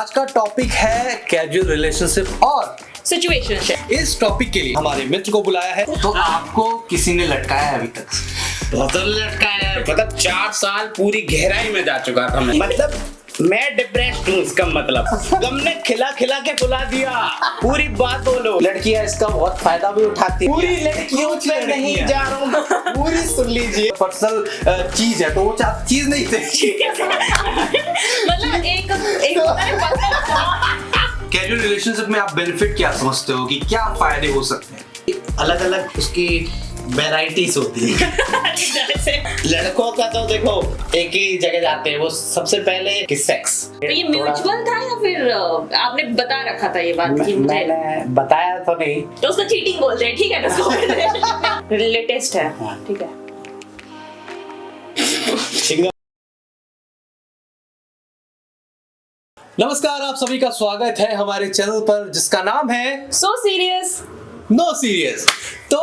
आज का टॉपिक है कैजुअल रिलेशनशिप और सिचुएशनशिप। इस टॉपिक के लिए हमारे मित्र को बुलाया है। तो आपको किसी ने लटकाया है अभी तक? बहुत लटकाया है, मतलब 4 साल पूरी गहराई में जा चुका था मैं। मतलब मैं डिप्रेस्ड हूँ, इसका मतलब गम ने खिला खिला के बुला दिया। पूरी बात बोलो, लड़कियां इसका बहुत फायदा भी उठाती है। पूरी लड़कियों पे नहीं जा रहा हूँ, पूरी सुन लीजिए। पर्सनल चीज है तो वो चीज नहीं थी। मतलब एक कैजुअल रिलेशनशिप में आप बेनिफिट क्या समझते हो कि क्या फायदे हो सकते हैं? अलग अलग उसकी वेराइटीज होती है। लड़कों का तो देखो एक ही जगह जाते हैं, वो सबसे पहले कि सेक्स। तो ये म्यूचुअल था या फिर आपने बता रखा था ये बात कि मुझे? मैंने बताया तो नहीं, तो उसको चीटिंग बोलते हैं, ठीक है ना? लेटेस्ट है, ठीक है। नमस्कार, आप सभी का स्वागत है हमारे चैनल पर जिसका नाम है सो सीरियस नो सीरियस। तो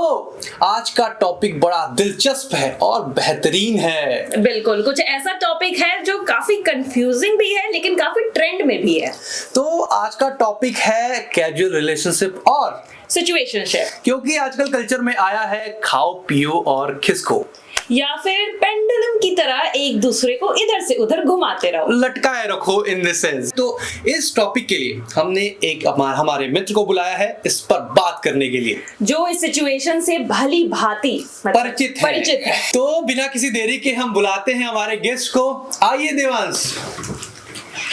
आज का टॉपिक बड़ा दिलचस्प है और बेहतरीन है। बिल्कुल, कुछ ऐसा टॉपिक है जो काफी कंफ्यूजिंग भी है लेकिन काफी ट्रेंड में भी है। तो आज का टॉपिक है कैजुअल रिलेशनशिप और सिचुएशनशिप, क्योंकि आजकल कल्चर में आया है खाओ पियो और खिसको, या फिर पेंडुलम की तरह एक दूसरे को इधर से उधर घुमाते रहो, लटकाए रखो इन द सेंस। तो इस टॉपिक के लिए हमने एक हमारे मित्र को बुलाया है इस पर बात करने के लिए, जो इस सिचुएशन से भली भांति परिचित है। तो बिना किसी देरी के हम बुलाते हैं हमारे गेस्ट को। आइए देवांश।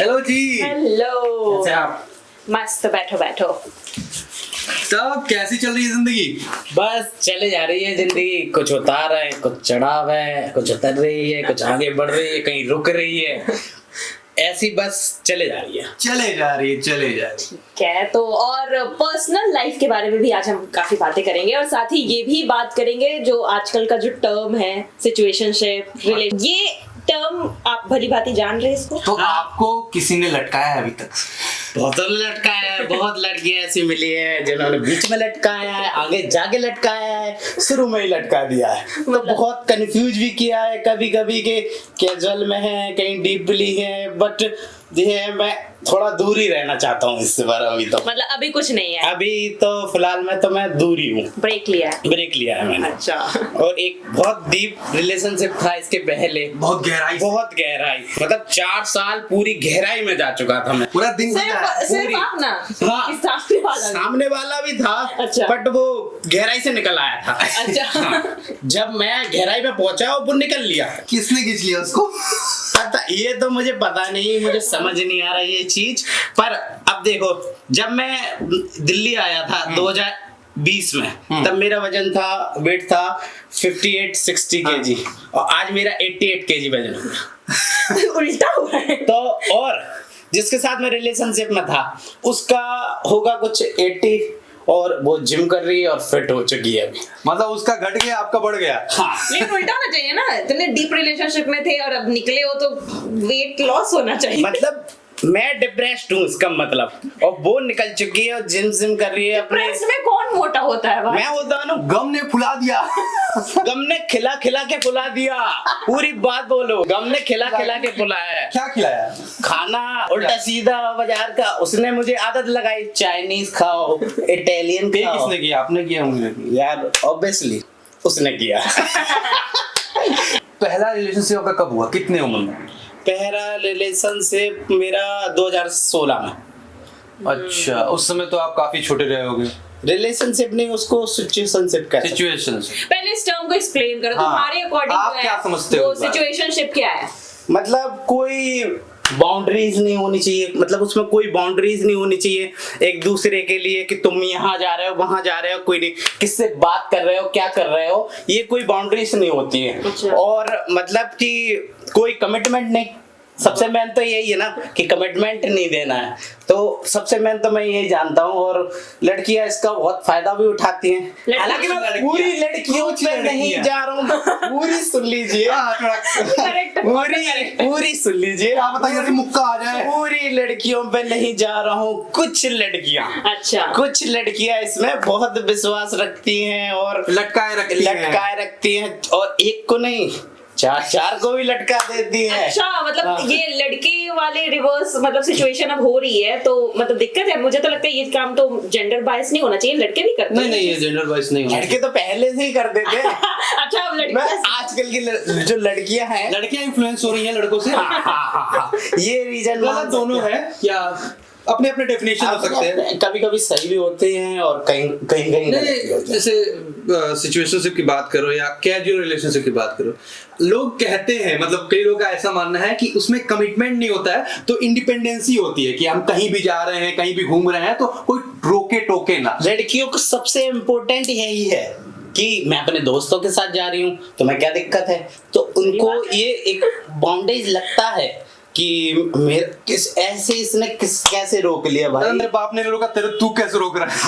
हेलो जी। हेलो। कैसे आप? मस्त, बैठो बैठो। तब कैसी चल रही है जिंदगी? बस चले जा रही है जिंदगी, कुछ उतार है, कुछ चढ़ाव है, कुछ उतर रही है, कुछ आगे बढ़ रही है, कहीं रुक रही है, ऐसी बस चले जा रही है। ठीक है, तो और पर्सनल लाइफ के बारे में भी आज हम काफी बातें करेंगे और साथ ही ये भी बात करेंगे जो आजकल का जो टर्म है सिचुएशनशिप, ये टर्म आप भली भांति जान रहे हैं इसको? तो आपको किसी ने लटकाया है अभी तक? बहुत लटकाया है, बहुत लड़कियां ऐसी मिली है जिन्होंने बीच में लटकाया है, आगे जाके लटकाया है, शुरू में ही लटका दिया है। तो बहुत कंफ्यूज भी किया है कभी कभी के कैजुअल में है, कहीं डीपली है, बट ये मैं थोड़ा दूर ही रहना चाहता हूँ इससे बार। अभी तो मतलब अभी कुछ नहीं है, अभी तो फिलहाल में तो मैं दूर ही हूँ। ब्रेक लिया है मैंने। अच्छा। और एक बहुत डीप रिलेशनशिप था इसके पहले, बहुत गहराई, मतलब 4 साल पूरी गहराई में जा चुका था मैं। पूरा दिन सिर्फ आप ना? हाँ, सामने वाला भी था। अच्छा। बट वो गहराई से निकल आया था। अच्छा। हाँ, जब मैं गहराई में पहुंचा वो निकल लिया। किसने खींच लिया उसको? ये तो मुझे पता नहीं, मुझे समझ नहीं आ रहा ये चीज। पर अब देखो, जब मैं दिल्ली आया था 2020 में, तब मेरा वजन था, वेट था 58-60 केजी, और आज मेरा 88 केजी वजन है। उल्टा हुआ है। तो और जिसके साथ मैं रिलेशनशिप में था उसका होगा कुछ 80, और वो जिम कर रही है और फिट हो चुकी है अभी। मतलब उसका घट गया, आपका बढ़ गया। हाँ। लेकिन उल्टा होना चाहिए ना, तुमने डीप रिलेशनशिप में थे और अब निकले हो तो वेट लॉस होना चाहिए। मतलब मैं डिप्रेस्ड हूँ, इसका मतलब, और वो निकल चुकी है और जिम कर रही है अपने। डिप्रेस्ड में कौन मोटा होता है भाई? मैं होता हूँ, गम ने फुला दिया। गम ने खिला खिला के फुला दिया। पूरी बात बोलो, गम ने खिला खिला के फुलाया है। क्या खिलाया? खाना उल्टा सीधा बाजार का। उसने मुझे आदत लगाई, चाइनीज खाओ, इटालियन खाओ। किसने किया? आपने किया? मुझे यार ऑब्वियसली उसने किया। पहला रिलेशनशिप आपका कब हुआ? कितने उम्र में? पहला रिलेशनशिप मेरा 2016 में। अच्छा, उस समय तो आप काफी छोटे रहे होगे। रिलेशनशिप नहीं, उसको सिचुएशनशिप कहते हैं। सिचुएशनशिप। पहले इस टर्म को एक्सप्लेन करो। हाँ, तुम्हारे अकॉर्डिंग आप क्या समझते हो? सिचुएशनशिप क्या है? मतलब कोई बाउंड्रीज नहीं होनी चाहिए, मतलब उसमें कोई बाउंड्रीज नहीं होनी चाहिए एक दूसरे के लिए कि तुम यहाँ जा रहे हो, वहां जा रहे हो, कोई नहीं, किससे बात कर रहे हो, क्या कर रहे हो, ये कोई बाउंड्रीज नहीं होती है। अच्छा। और मतलब कि कोई कमिटमेंट नहीं। सबसे मेन तो यही है ना कि कमिटमेंट नहीं देना है। तो सबसे मेन तो मैं यही जानता हूँ, और लड़कियां इसका बहुत फायदा भी उठाती हैं। हालांकि मैं पूरी लड़कियों पे नहीं जा रहा हूँ, पूरी सुन लीजिए। पूरी सुन लीजिए। आप बताइए, मुक्का आ जाए। पूरी लड़कियों पे नहीं जा रहा हूँ, कुछ लड़कियां। अच्छा। कुछ लड़कियां इसमें बहुत विश्वास रखती हैं और लटकाए रखती हैं, और एक को नहीं, चार को भी लटका देती है। अच्छा मतलब ये लड़के वाले रिवर्स मतलब सिचुएशन अब हो रही है, तो मतलब दिक्कत है। मुझे तो लगता है ये काम तो जेंडर बायस नहीं होना चाहिए, लड़के भी करते हैं। नहीं ये जेंडर वाइज नहीं होना। लड़के तो पहले से ही करते थे। अच्छा अब लड़के आजकल की जो लड़कियां हैं, लड़कियां इन्फ्लुएंस हो रही हैं लड़कों से। ये रीजन गलत दोनों है या अपने अपने डेफिनेशन हो सकते हैं। कभी कभी सही भी होते हैं और कहीं कहीं नहीं, जैसे सिचुएशनशिप की बात करो या कैजुअल रिलेशनशिप की बात करो, लोग कहते हैं, मतलब कई लोगों का ऐसा मानना है कि उसमें कमिटमेंट नहीं होता है, तो इंडिपेंडेंसी होती है कि हम कहीं भी जा रहे हैं, कहीं भी घूम रहे हैं तो कोई रोके टोके ना। लड़कियों को सबसे इम्पोर्टेंट यही है कि मैं अपने दोस्तों के साथ जा रही हूँ तो मैं क्या दिक्कत है, तो उनको ये एक बाउंडेज लगता है कि मेरे इसने कैसे रोक लिया भाई, मेरे बाप ने रोका, तेरे तू कैसे रोक रहा है।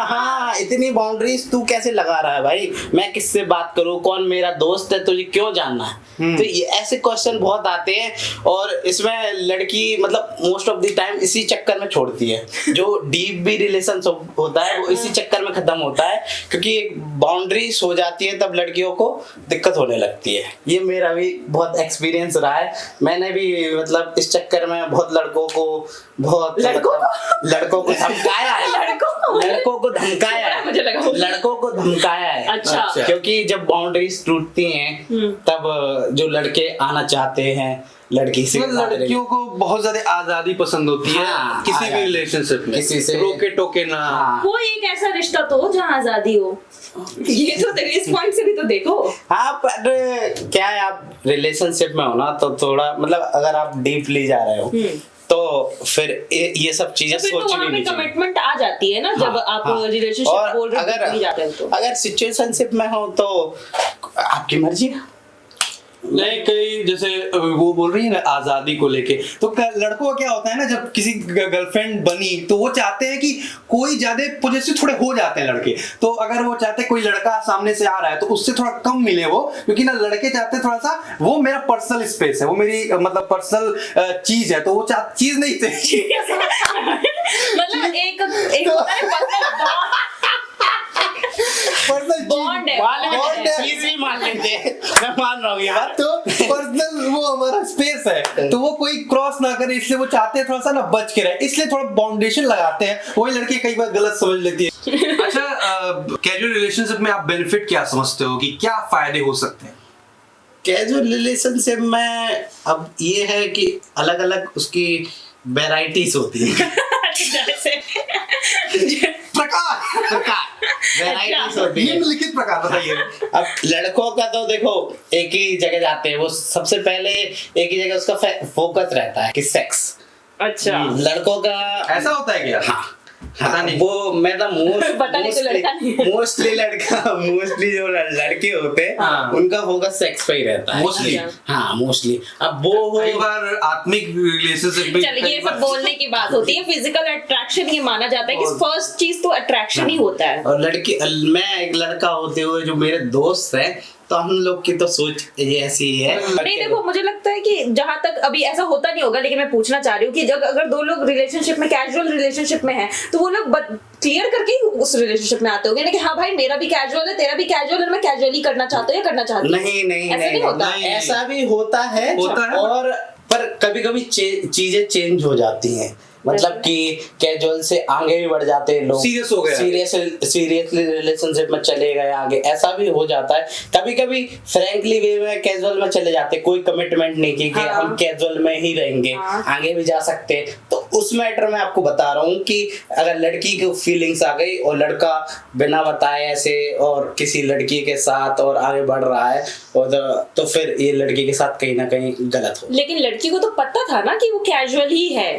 हाँ इतनी बाउंड्रीज तू कैसे लगा रहा है भाई, मैं किससे बात करूं, कौन मेरा दोस्त है, तुझे क्यों जानना है। तो ये ऐसे क्वेश्चन बहुत आते हैं और इसमें लड़की मतलब मोस्ट ऑफ द टाइम इसी चक्कर में छोड़ती है। जो डीप भी रिलेशन होता है वो इसी चक्कर में खत्म होता है, क्योंकि एक बाउंड्रीज हो जाती है तब लड़कियों को दिक्कत होने लगती है। ये मेरा भी बहुत एक्सपीरियंस रहा है। मैंने भी मतलब इस चक्कर में बहुत लड़कों को धमकाया है। लड़कों को धमकाया है, लड़कों को धमकाया है। अच्छा। क्योंकि जब बाउंड्रीज टूटती हैं तब जो लड़के आना चाहते हैं लड़की से, लड़कियों को बहुत ज्यादा आजादी पसंद होती है। हाँ, किसी भी रिलेशनशिप में किसी से रोके टोके ना। हाँ। वो एक ऐसा रिश्ता तो जहाँ आजादी हो, ये तो इस पॉइंट से भी तो देखो। हाँ पर क्या है, आप रिलेशनशिप में हो ना तो थोड़ा मतलब अगर आप डीपली जा रहे हो तो फिर ये सब चीजें तो सोचनी नहीं चाहिए। कमिटमेंट आ जाती है ना जब आप रिलेशनशिप बोल रहे हो जाते हो तो। अगर सिचुएशनशिप में हो तो आपकी मर्जी है। नहीं, कई जैसे वो बोल रही है ना आजादी को लेके, तो लड़कों का क्या होता है ना, जब किसी गर्लफ्रेंड बनी तो वो चाहते हैं कि कोई ज्यादा पॉजिटिव थोड़े हो जाते हैं लड़के, तो अगर वो चाहते हैं कोई लड़का सामने से आ रहा है तो उससे थोड़ा कम मिले वो, क्योंकि ना लड़के चाहते हैं थोड़ा सा वो मेरा पर्सनल स्पेस है, वो मेरी मतलब पर्सनल चीज है, तो वो चीज नहीं चाहिए। मतलब एक होता है बॉन्ड है, चीज भी मान लेते हैं, मैं मान रहा हूँ ये बात। तो पर्सनल वो हमारा स्पेस है, तो वो कोई क्रॉस ना करे, इसलिए वो चाहते हैं थोड़ा सा ना बच के रहे, इसलिए थोड़ा बाउंडेशन लगाते हैं। वही लड़की कई बार गलत समझ लेती है। अच्छा, कैजुअल रिलेशनशिप में आप बेनिफिट क्या समझते हो कि क्या फायदे हो सकते हैं? कैजुअल रिलेशनशिप में अब ये है कि अलग अलग उसकी वैरायटीज होती है। वैरायटीज होती है, निम्नलिखित प्रकार बताइए। अब लड़कों का तो देखो एक ही जगह जाते हैं, वो सबसे पहले एक ही जगह उसका फोकस रहता है कि सेक्स। अच्छा, लड़कों का ऐसा होता है क्या? हाँ, पता नहीं। वो मैं तो मोस्टली जो लड़के होते हैं हाँ। उनका फोकस सेक्स पे ही रहता है मोस्टली। हाँ मोस्टली। अब वो कई बार आत्मिक रिलेशनशिप में चल ये सब बोलने की बात होती है, फिजिकल अट्रैक्शन ये माना जाता है कि फर्स्ट चीज तो अट्रैक्शन ही होता है। और लड़की, मैं एक लड़का होते हुए जो मेरे दोस्त है तो हम लोग की तो सोच ये ऐसी ही है। नहीं देखो, मुझे लगता है कि जहां तक अभी ऐसा होता नहीं होगा, लेकिन मैं पूछना चाह रही हूँ कि जब अगर दो लोग रिलेशनशिप में कैजुअल रिलेशनशिप में हैं तो वो लोग क्लियर करके ही उस रिलेशनशिप में आते होंगे ना कि हाँ भाई मेरा भी कैजुअल है, तेरा भी कैजुअल है, मैं कैजुअली करना चाहता हूँ या करना चाहती हूँ। नहीं ऐसा नहीं होता। ऐसा भी होता है और पर कभी कभी चीजें चेंज हो जाती हैं, मतलब कि कैजुअल से आगे भी बढ़ जाते हैं लोग, सीरियस हो गए, सीरियसली रिलेशनशिप में चले गए आगे, ऐसा भी हो जाता है। कभी कभी फ्रैंकली वे में कैजुअल में चले जाते, कोई कमिटमेंट नहीं की कि हाँ। हम कैजुअल में ही रहेंगे, हाँ। आगे भी जा सकते हैं। तो उस मैटर में आपको बता रहा हूँ कि अगर लड़की की फीलिंग्स आ गई और लड़का बिना बताए ऐसे और किसी लड़की के साथ और आगे बढ़ रहा है और तो फिर ये लड़की के साथ कहीं ना कहीं गलत हो। लेकिन लड़की को तो पता था ना कि वो कैजुअल ही है,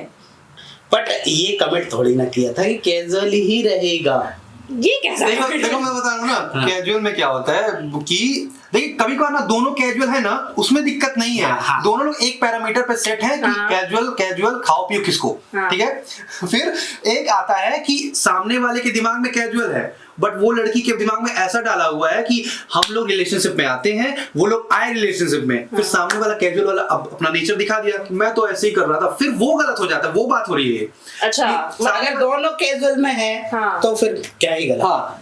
बट ये कमिट थोड़ी ना किया था कि कैजुअल ही रहेगा। ये कैसा देखो मैं बता रहा हूँ ना, हाँ। कैजुअल में क्या होता है कि देखिए कभी कभार ना दोनों कैजुअल है ना, उसमें दिक्कत नहीं है। हाँ। दोनों लोग एक पैरामीटर पे सेट है कि हाँ। कैजुअल खाओ पियो किसको, हाँ। ठीक है। फिर एक आता है कि सामने वाले के दिमाग में कैजुअल है, बट वो लड़की के दिमाग में ऐसा डाला हुआ है कि हम लोग रिलेशनशिप में आते हैं, वो लोग आए रिलेशनशिप में, फिर सामने वाला कैजुअल वाला अपना नेचर दिखा दिया कि मैं तो ऐसे ही कर रहा था, फिर वो गलत हो जाता है। वो बात हो रही है। अच्छा, अगर दोनों कैजुअल में है तो फिर क्या ही गलत।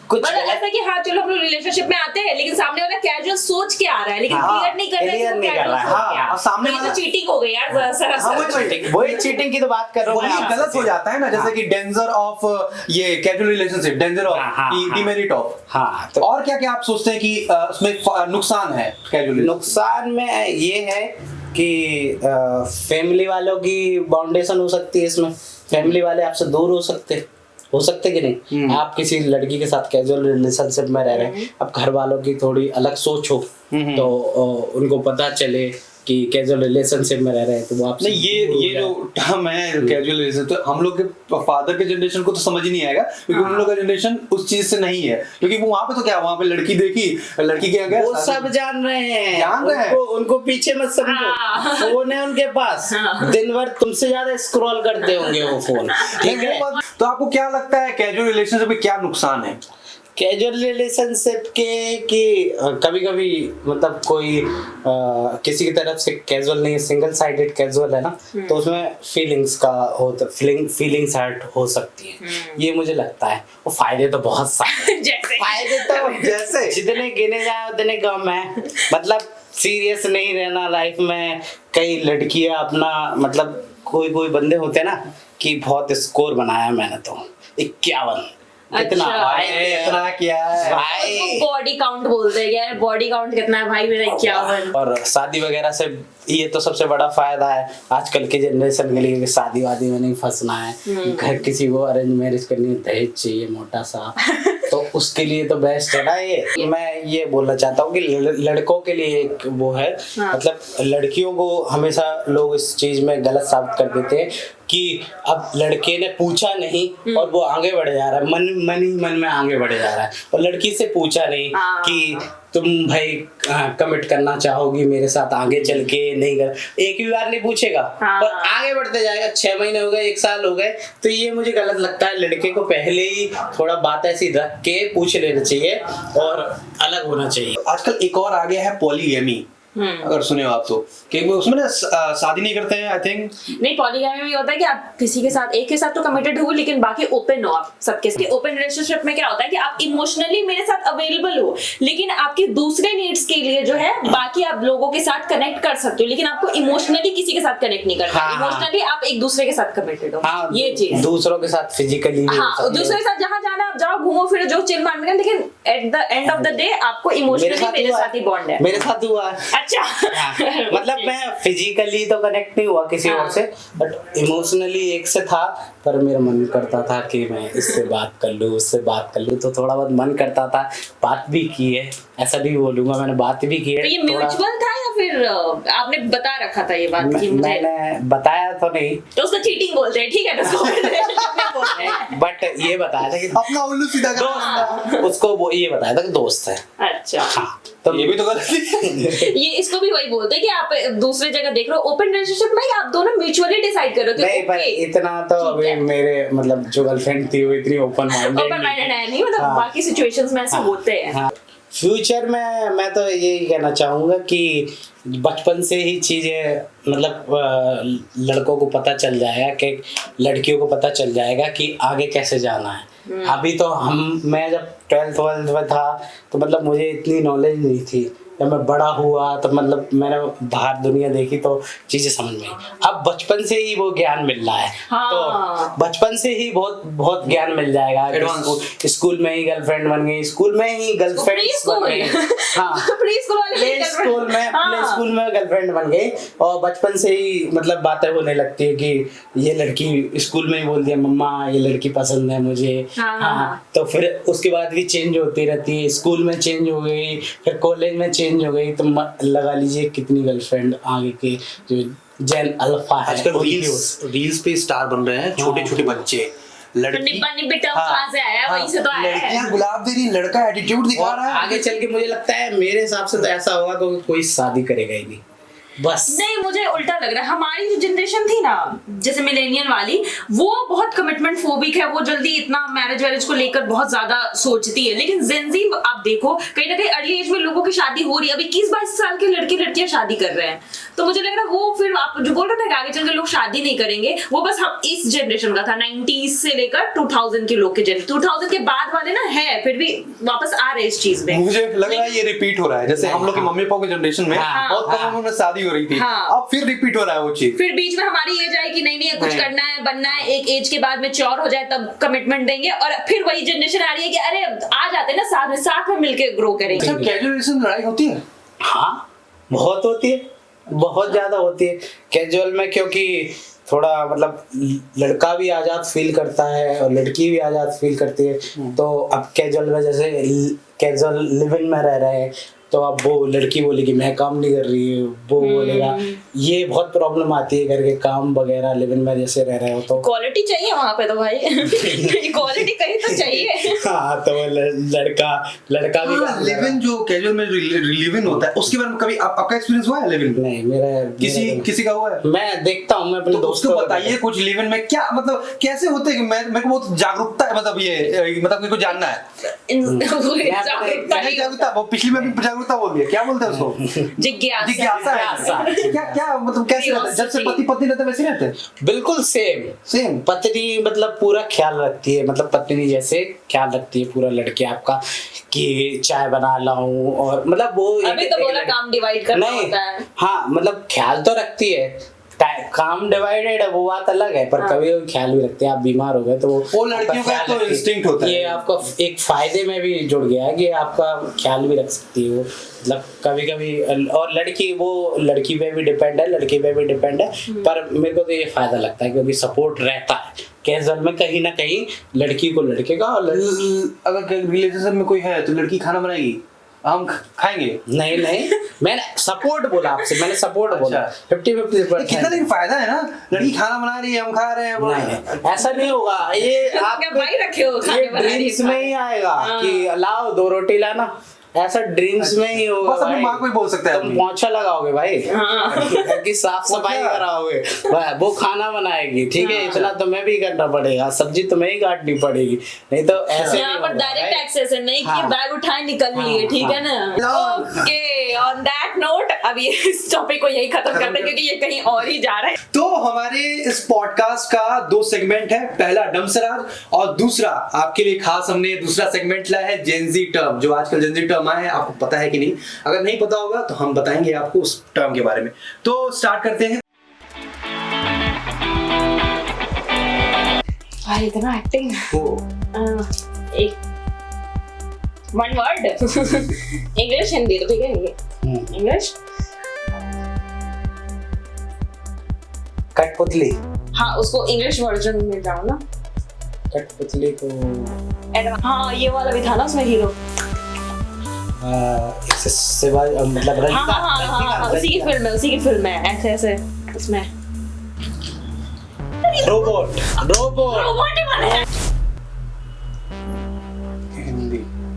कुछ मतलब ऐसा कि हाँ चलो हम लोग रिलेशनशिप में आते हैं, लेकिन सामने वाला कैजुअल सोच के आ रहा है, लेकिन क्लियर नहीं कर रहा है, सामने वाला चीटिंग हो गई यार। वही चीटिंग की तो बात कर रहा हूँ, वही गलत हो जाता है ना। जैसे कि डेंजर ऑफ ये casual relationship, danger of demerit of. हाँ, तो और क्या क्या आप सोचते हैं कि उसमें नुकसान है कैजुअल? नुकसान में ये है कि फैमिली वालों की बाउंडेशन हो सकती है इसमें। फैमिली वाले आपसे दूर हो सकते कि नहीं। आप किसी लड़की के साथ कैजुअल रिलेशनशिप में रह रहे हैं, अब घर वालों की थोड़ी अलग सोच हो तो उनको पता चले कि कैजुअल रिलेशनशिप में रह रहे हैं तो वो आपसे नहीं, ये जो टर्म है कैजुअल रिलेशन, तो हम लोग के फादर के जनरेशन को तो समझ ही नहीं आएगा, क्योंकि उन लोग का जनरेशन उस चीज से नहीं है। क्योंकि वो वहां पे तो क्या, वहां पे लड़की देखी, लड़की के आगे वो सब जान रहे हैं, उनको पीछे मत समझो। फोन है उनके पास, दिन भर तुमसे ज्यादा स्क्रॉल करते होंगे वो फोन। ठीक है, तो आपको क्या लगता है कैजुअल रिलेशनशिप में क्या नुकसान है? कैजुअल रिलेशनशिप के कि कभी कभी मतलब कोई किसी की तरफ से कैजुअल नहीं, सिंगल साइडेड कैजुअल है ना, तो उसमें फीलिंग्स का होता, फीलिंग्स हर्ट हो सकती है। ये मुझे लगता है। और फायदे तो बहुत सारे फायदे तो जैसे जितने गिने जाए उतने कम है। मतलब सीरियस नहीं रहना लाइफ में। कई लड़कियां अपना मतलब कोई बंदे होते हैं ना कि बहुत स्कोर बनाया मैंने तो 51। कितना भाई, इतना क्या है भाई, बॉडी काउंट बोलते हैं यार, बॉडी काउंट कितना है भाई मेरा 51। और शादी वगैरह से ये तो सबसे बड़ा फायदा है आजकल के जनरेशन के लिए कि शादी वादी में नहीं फंसना है। घर किसी को अरेंज मैरिज करनी है, दहेज चाहिए मोटा सा, तो उसके लिए तो बेस्ट है ना ये। मैं ये बोलना चाहता हूँ कि लड़कों के लिए एक वो है, मतलब लड़कियों को हमेशा लोग इस चीज में गलत साबित कर देते हैं कि अब लड़के ने पूछा नहीं और वो आगे बढ़ जा रहा है, मन ही मन में आगे बढ़ जा रहा है, और लड़की से पूछा नहीं कि तुम भाई कमिट करना चाहोगी मेरे साथ आगे चल के, नहीं कर, एक भी बार नहीं पूछेगा पर आगे बढ़ते जाएगा। 6 महीने हो गए, 1 साल हो गए, तो ये मुझे गलत लगता है। लड़के को पहले ही थोड़ा बात ऐसी रख के पूछ लेना चाहिए और अलग होना चाहिए। आजकल एक और आ गया है पॉलीगैमी, अगर सुने हो आप तो, कि उसमें ना शादी नहीं करते हैं। आई थिंक नहीं, पॉलीगैमी में ये होता है कि आप किसी के साथ, एक के साथ तो कमिटेड हो, लेकिन बाकी ओपन हो आप सबके साथ। ओपन रिलेशनशिप में क्या होता है कि आप इमोशनली मेरे साथ अवेलेबल हो, लेकिन आपके दूसरे नीड्स के लिए जो है बाकी आप लोगों के साथ कनेक्ट कर सकते हो, लेकिन आपको इमोशनली किसी के साथ कनेक्ट नहीं करना। इमोशनली आप एक दूसरे के साथ कमिटेड हो। ये चीज दूसरों के साथ फिजिकली, दूसरे के साथ जहाँ जाना आप जाओ, घूमो फिरो, जो चिल मारने, लेकिन at the end of the day आपको इमोशनली मेरे साथ ही बॉन्ड है। मेरे साथ हुआ है। अच्छा मतलब मैं फिजिकली तो कनेक्ट नहीं हुआ किसी और से, बट इमोशनली एक से था, पर मेरा मन करता था कि मैं इससे बात कर लूँ, उससे बात कर लूँ, तो थोड़ा बहुत मन करता था। बात भी की है, ऐसा नहीं बोलूंगा, मैंने बात भी की है। तो ये म्यूचुअल था या फिर आपने बता रखा था ये बात कि मुझे? मैंने बताया तो नहीं, तो उसको चीटिंग बोलते हैं, ठीक है, बट ये बताया था कि अपना उल्लू सीधा कर, उसको वो ये बताया था कि दोस्त है। अच्छा हाँ, तो ये भी तो गलत है। ये इसको भी वही बोलते हैं कि आप दूसरे जगह देख रहे हो। ओपन रिलेशनशिप में आप दोनों म्यूचुअली डिसाइड करो कि नहीं, पर इतना तो अभी मेरे मतलब जो गर्लफ्रेंड थी वो इतनी ओपन माइंडेड है नहीं, मतलब बाकी सिचुएशंस में ऐसे होते हैं। फ्यूचर में मैं तो यही कहना चाहूंगा कि बचपन से ही चीजें मतलब लड़कों को पता चल जाएगा कि लड़कियों को पता चल जाएगा कि आगे कैसे जाना है। अभी तो मैं जब 12th में था तो मतलब मुझे इतनी नॉलेज नहीं थी। जब मैं बड़ा हुआ तो मतलब मैंने बाहर दुनिया देखी तो चीजें समझ में आई। अब बचपन से ही वो ज्ञान मिल रहा है। तो बचपन से ही बहुत ज्ञान मिल जाएगा। स्कूल में ही गर्लफ्रेंड बन गई, स्कूल में ही गर्लफ्रेंड बन गई, प्ले स्कूल में गर्लफ्रेंड बन गई, और बचपन से ही मतलब बातें होने लगती है कि ये लड़की, स्कूल में ही बोल दिया मम्मा ये लड़की पसंद है मुझे। तो फिर उसके बाद भी चेंज होती रहती है। स्कूल में चेंज हो गई, फिर कॉलेज में चेंज हो गई, तो लगा लीजिए कितनी गर्लफ्रेंड आगे के जो जेन अल्फा है। आजकल रील्स पे स्टार बन रहे हैं छोटे छोटे बच्चे। कहाँ से आया, वहीं से तो आया है। लड़कियां गुलाब दे रही, लड़का एटीट्यूड दिखा रहा है। आगे चल के मुझे लगता है, मेरे हिसाब से तो ऐसा होगा क्योंकि कोई शादी करेगा ही नहीं। बस। नहीं, मुझे उल्टा लग रहा है। हमारी जो जनरेशन थी ना, जैसे मिलेनियल वाली, वो बहुत कमिटमेंट फोबिक है, वो जल्दी इतना मैरिज वैरिज को लेकर बहुत ज्यादा सोचती है। लेकिन जेनजी आप देखो, कहीं ना कहीं अर्ली एज में लोगों की शादी हो रही है। अभी 21-22 साल के लड़के लड़कियां शादी कर रहे हैं। तो मुझे लग रहा है वो, फिर आप जो बोल रहे थे कि आगे चल के लोग शादी नहीं करेंगे, वो बस हम इस जनरेशन का था, 90s से लेकर 2000 के लोग के 2000 के बाद वाले ना है, फिर भी वापस आ रहे इस चीज में। मुझे लग रहा है ये रिपीट हो रहा है, जैसे हम लोग के मम्मी पापा की जनरेशन में बहुत कम उम्र में शादी हो रही थी, अब फिर रिपीट हो रहा है वो चीज। फिर बीच में हमारी एज आई कि नहीं कुछ करना है, बनना है, एक एज के बाद में मैच्योर हो जाए तब कमिटमेंट देंगे, और फिर वही जनरेशन आ रही है कि अरे आ जाते हैं ना, साथ में मिलके ग्रो करेंगे। अच्छा, कैजुअल लड़ाई होती है? हाँ, बहुत होती है, बहुत ज्यादा होती है कैजुअल में, क्योंकि थोड़ा मतलब लड़का भी आजाद फील करता है और लड़की भी आजाद फील करती है। तो अब कैजुअल में जैसे कैजुअल लिव इन में रह रहे हैं, तो अब वो लड़की बोलेगी मैं काम नहीं कर रही, वो बोलेगा, ये बहुत प्रॉब्लम आती है करके काम वगैरह लिव इन में जैसे रह रहे हो तो क्वालिटी चाहिए वहाँ पे तो भाई क्वालिटी कहीं तो चाहिए। हाँ, तो लड़का भी लिव इन जो कैजुअल में लिव इन होता है, उसके बारे में कभी आपका एक्सपीरियंस हुआ है लिव इन? नहीं, मेरा किसी का हुआ है? मैं देखता हूँ, मैं अपने दोस्तों को बताइए कुछ लिव इन में क्या मतलब कैसे होते हैं। मेरे को बहुत जागरूकता है, मतलब ये मतलब मेरे को जानना है। जागरूकता, वो पिछली में भी जागरूकता बोल दिया, क्या बोलते हैं उसको? जिज्ञासा। क्या मतलब कैसे रहते हैं? जब से पति पत्नी रहते वैसे रहते हैं? बिल्कुल सेम। पत्नी मतलब पूरा ख्याल रखती है, मतलब पत्नी जैसे ख्याल रखती है पूरा लड़के आपका, कि चाय बना लाऊं, और मतलब वो अभी तो बोला काम डिवाइड करना होता है। हाँ, मतलब ख्याल तो रखती है, काम डिवाइडेड है वो बात अलग है, पर कभी कभी ख्याल भी रखते हैं। आप बीमार हो गए तो वो लड़कियों का तो इंस्टिंक्ट होता है। ये आपको एक फायदे में भी जुड़ गया है कि आपका ख्याल भी रख सकती है वो, मतलब कभी कभी। और लड़की पे भी डिपेंड है, लड़के पे भी डिपेंड है, पर मेरे को तो ये फायदा लगता है क्योंकि सपोर्ट रहता है कैजुअल में, कहीं ना कहीं लड़की को लड़के का। और अगर रिलेशनशिप में कोई है तो लड़की खाना बनाएगी, हम खाएंगे? नहीं, मैंने सपोर्ट बोला आपसे, मैंने सपोर्ट बोला 50-50%। कितना लेकिन फायदा है ना, लड़की खाना बना रही है, हम खा रहे हैं। नहीं, ऐसा नहीं होगा, ये आप भाई रखे हो, ये ड्रीम्स में ही आएगा कि लाओ 2 रोटी लाना, ऐसा ड्रीम्स में ही होगा। बस अपनी माँ को ही बोल सकता है, तुम पोंछा लगाओगे भाई, कि साफ सफाई कराओगे, वो खाना बनाएगी, ठीक है, इतना तो मैं भी करना पड़ेगा, सब्जी तो मैं ही काटनी पड़ेगी, नहीं तो ऐसे यहाँ पर डायरेक्ट एक्सेस है, नहीं कि बैग उठाए निकल लिए, ठीक है ना। ओके, ऑन दैट नोट अब ये इस टॉपिक को यही खत्म करते हैं क्योंकि ये कहीं और ही जा रहा है। तो हमारे इस पॉडकास्ट का 2 सेगमेंट है, पहला डमसराज और दूसरा आपके लिए खास हमने दूसरा सेगमेंट लाया है जेनजी टर्म, जो आजकल जेनजी टर्म है, आपको पता है कि नहीं? अगर नहीं पता होगा तो हम बताएंगे आपको उस टर्म के बारे में। तो स्टार्ट करते हैं। भाई इतना एक्टिंग, एक 1 वर्ड इंग्लिश हिंदी तो ठीक है, इंग्लिश कठपुतली। हाँ, उसको इंग्लिश वर्जन में जाओ ना, कठपुतली को। हाँ, ये वाला भी था ना उसमें हीरो, मतलब हाँ, उसी की फिल्म है ऐसे उसमें रोबोट ही बना है।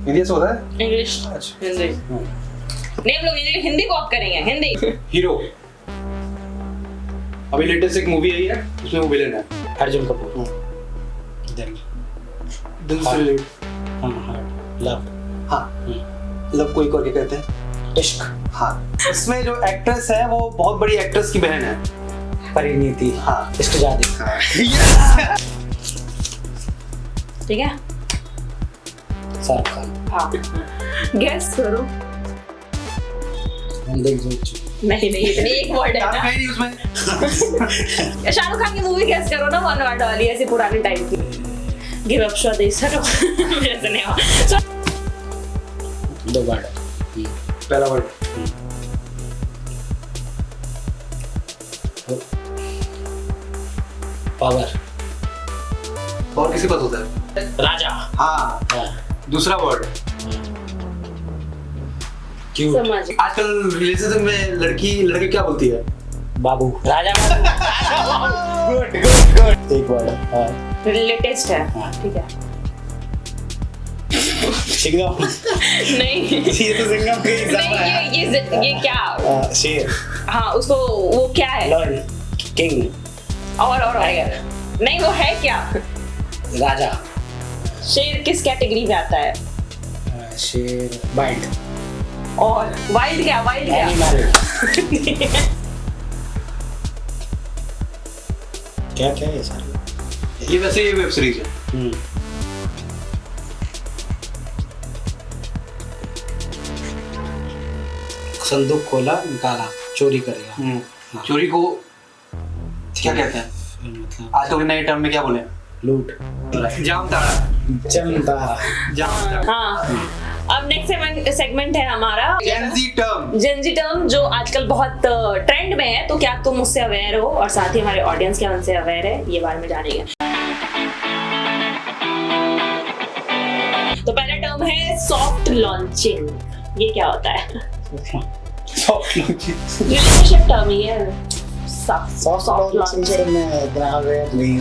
हिंदी से होता है, इंग्लिश हिंदी नहीं, हम लोग हिंदी को ऑफ करेंगे, हिंदी। हीरो अभी लेटेस्ट एक मूवी आई है, उसमें वो विलेन है अर्जुन कपूर। दिल से रिलेट, लव को एक और क्या कहते हैं? इश्क। हाँ, इसमें जो एक्ट्रेस है वो बहुत बड़ी एक्ट्रेस की बहन है, परिणीति। हाँ, इश्क जादी। ठीक है, शाहरुख खान। हाँ, गेस करो। नहीं, इतनी एक वर्ड है ना उसमें। शाहरुख खान की मूवी गेस करो ना, 1 वर्ड वाली, ऐसी पुरानी टाइप की। गिव अप स्वदेश हटो, मेरे से नहीं हुआ। 2 वर्ड। पहला वर्ड पावर। और किसी पास होता है? राजा। हाँ। दूसरा वर्ड क्यूट। आजकल रिलेशनशिप में लड़के क्या बोलती है? बाबू। राजा बाबू। गुड। एक वर्ड। लेटेस्ट है, ठीक है। सिंघम। नहीं ये तो सिंघम के एग्जाम है। नहीं, ये क्या? शेर। हाँ, उसको वो क्या है? लॉयन, किंग, और नहीं, वो है क्या? राजा। शेर किस कैटेगरी में आता है? शेर वाइल्ड। और वाइल्ड क्या? एनिमल। क्या है सारे? ये वैसे ये वेब सीरीज है। संदूक खोला, निकाला, चोरी करेगा। चोरी को क्या कहते हैं? मतलब आज तो नए टर्म में क्या बोले? लूट, जामताड़ा। जमदार। हाँ, अब नेक्स्ट सेगमेंट है हमारा जेनजी टर्म, जो आजकल बहुत ट्रेंड में है। तो क्या तुम उससे अवेयर हो, और साथ ही हमारे ऑडियंस क्या उनसे अवेयर है, ये बारे में जानेंगे। तो पहला टर्म है सॉफ्ट लॉन्चिंग। ये क्या होता है? रिलेशनशिप टर्म ही है। Soft launching.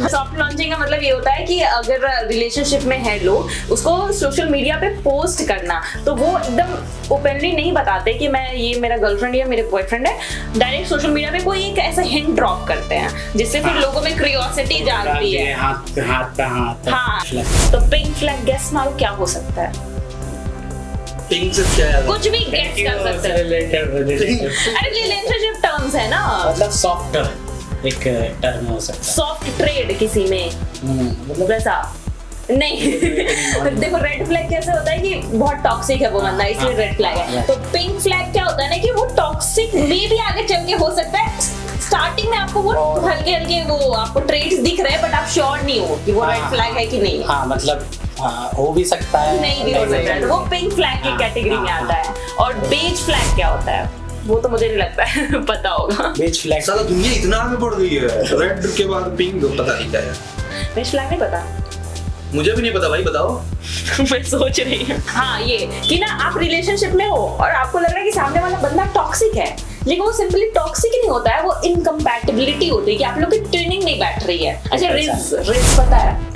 सॉफ्ट लॉन्चिंग का मतलब ये होता है कि अगर रिलेशनशिप में है लोग, उसको सोशल मीडिया पे पोस्ट करना, तो वो एकदम ओपनली नहीं बताते कि मैं ये मेरा गर्लफ्रेंड या मेरे बॉयफ्रेंड है। डायरेक्ट सोशल मीडिया पे कोई एक ऐसा हिंट ड्रॉप करते हैं जिससे फिर लोगों में क्यूरियोसिटी जागती है। हाथ पे हाथ। हाँ, तो पिंक फ्लैग गेस मारो क्या हो सकता है? पिंक से क्या है? कुछ भी गेस कर सकते हैं। अरे रिलेशनशिप टर्म्स है ना, मतलब सॉफ्ट एक टर्म हो सकता है। सॉफ्ट ट्रेड किसी में, मतलब वैसा नहीं। देखो रेड फ्लैग कैसे होता है कि बहुत टॉक्सिक है वो बंदा, इसलिए रेड फ्लैग है। तो पिंक फ्लैग क्या होता है ना कि वो टॉक्सिक में भी आगे चल के हो सकता है। स्टार्टिंग में आपको वो हल्के हल्के वो आपको ट्रेड्स दिख रहे हैं, बट आप श्योर नहीं हो कि वो रेड फ्लैग है कि नहीं। हाँ, मतलब हो भी सकता है, नहीं भी हो सकता है। तो वो पिंक फ्लैग की कैटेगरी में आता है। और बेज फ्लैग क्या होता है वो तो मुझे नहीं लगता है पता होगा। Beige flag. साला दुनिया इतना आगे बढ़ गई है, रेड के बाद पिंक, पता नहीं क्या है। बेज फ्लैग नहीं पता? मुझे भी नहीं पता भाई, बताओ। मैं सोच रही हूँ। हाँ, ये कि ना आप रिलेशनशिप में हो और आपको लग रहा है कि सामने वाला बंदा टॉक्सिक है, लेकिन वो सिंपली टॉक्सिक ही नहीं होता है, वो इनकम्पैटिबिलिटी होती है कि आप लोग की ट्रेनिंग नहीं बैठ रही है। अच्छा, रिज पता है?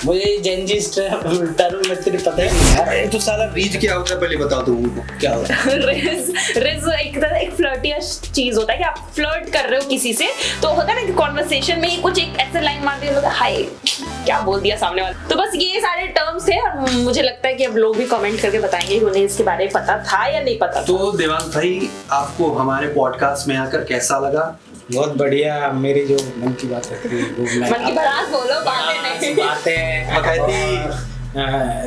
मुझे जेनजीस टर्म में तेरे पता ही नहीं है। तो साला रीच क्या होता है पहले बताओ तो क्या होता है? रिज एक फ्लर्टियस चीज होता है कि आप फ्लर्ट कर रहे हो किसी से, तो होता है ना कि कॉन्वर्सेशन में ही कुछ एक ऐसे लाइन मार दिया, लोग हाय क्या बोल दिया सामने वाला। तो बस ये सारे टर्म्स थे, और मुझे लगता है कि अब लोग भी कमेंट करके बताएंगे कि उन्हें इसके बारे में पता था या नहीं पता। तो देवांग भाई, आपको हमारे पॉडकास्ट में आकर कैसा लगा? बहुत बढ़िया। मेरी जो मन की बात है मन की भड़ास बोलो, बातें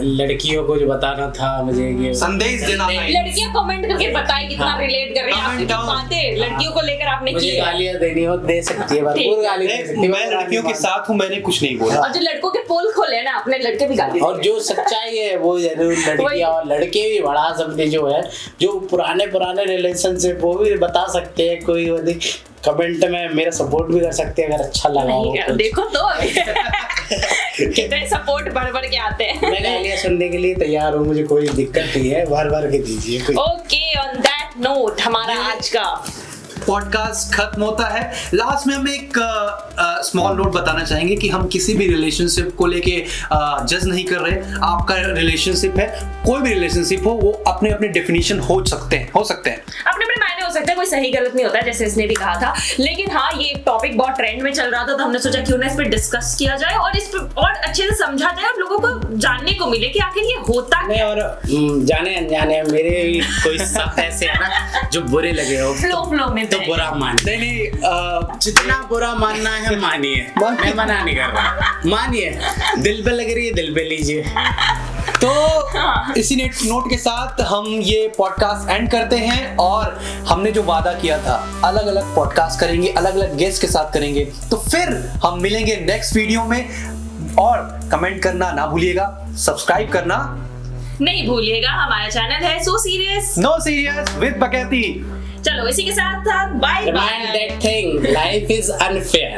लड़कियों को जो बताना था मुझे, ये संदेश देना था। लड़कियां कमेंट करके बताएं कितना रिलेट कर रही हैं आपकी बातें लड़कियों को लेकर आपने की। गालियां देनी हो दे सकती है, भरपूर गाली दे सकती है। मैं लड़कियों के साथ हूं, मैंने कुछ नहीं बोला। और जो लड़कों के पोल खोले ना, अपने लड़के भी गाली। और जो सच्चाई है वो जरूर लड़कियां और लड़के भी बड़ा सबने जो है, जो पुराने रिलेशनशिप वो भी बता सकते हैं। कोई कमेंट में मेरा सपोर्ट भी कर सकते हैं अगर अच्छा लगा हो। देखो तो कितने सपोर्ट बढ़ के आते हैं। मैं गालियां सुनने के लिए तैयार हूँ, मुझे कोई दिक्कत नहीं है, भर के दीजिए। ओके, ऑन दैट नोट हमारा आज का पॉडकास्ट खत्म होता है। लास्ट में हम एक स्मॉल नोट बताना चाहेंगे कि हम किसी भी रिलेशनशिप को लेके जज नहीं कर रहे। आपका रिलेशनशिप है, कोई भी रिलेशनशिप हो, वो अपने अपने डेफिनेशन हो सकते हैं अपने अपने मायने हो सकते हैं, कोई सही गलत नहीं होता है, जैसे इसने भी कहा था। लेकिन हाँ, ये टॉपिक बहुत ट्रेंड में चल रहा था, तो हमने सोचा क्यों ना इस पे डिस्कस किया जाए और इस पे और अच्छे से समझा जाए और लोगों को जानने को मिले कि आखिर ये होता नहीं। और जाने अनजाने मेरे कोई सब ऐसे है ना जो बुरे लगे हो, फ्लो में तो बुरा मानते नहीं। जितना बुरा मानना है मानिए, मैं मना नहीं कर रहा, मानिए। दिल पे लग रही है, दिल पे लीजिए। तो इसी नोट के साथ हम ये पॉडकास्ट एंड करते हैं। और हमने जो वादा किया था, अलग अलग पॉडकास्ट करेंगे, अलग अलग गेस्ट के साथ करेंगे। तो फिर हम मिलेंगे नेक्स्ट वीडियो में। और कमेंट करना ना भूलिएगा, सब्सक्राइब करना नहीं भूलिएगा। हमारा चैनल है so serious no serious with बकैती। चलो इसी के साथ bye bye. Remind that thing, life is unfair.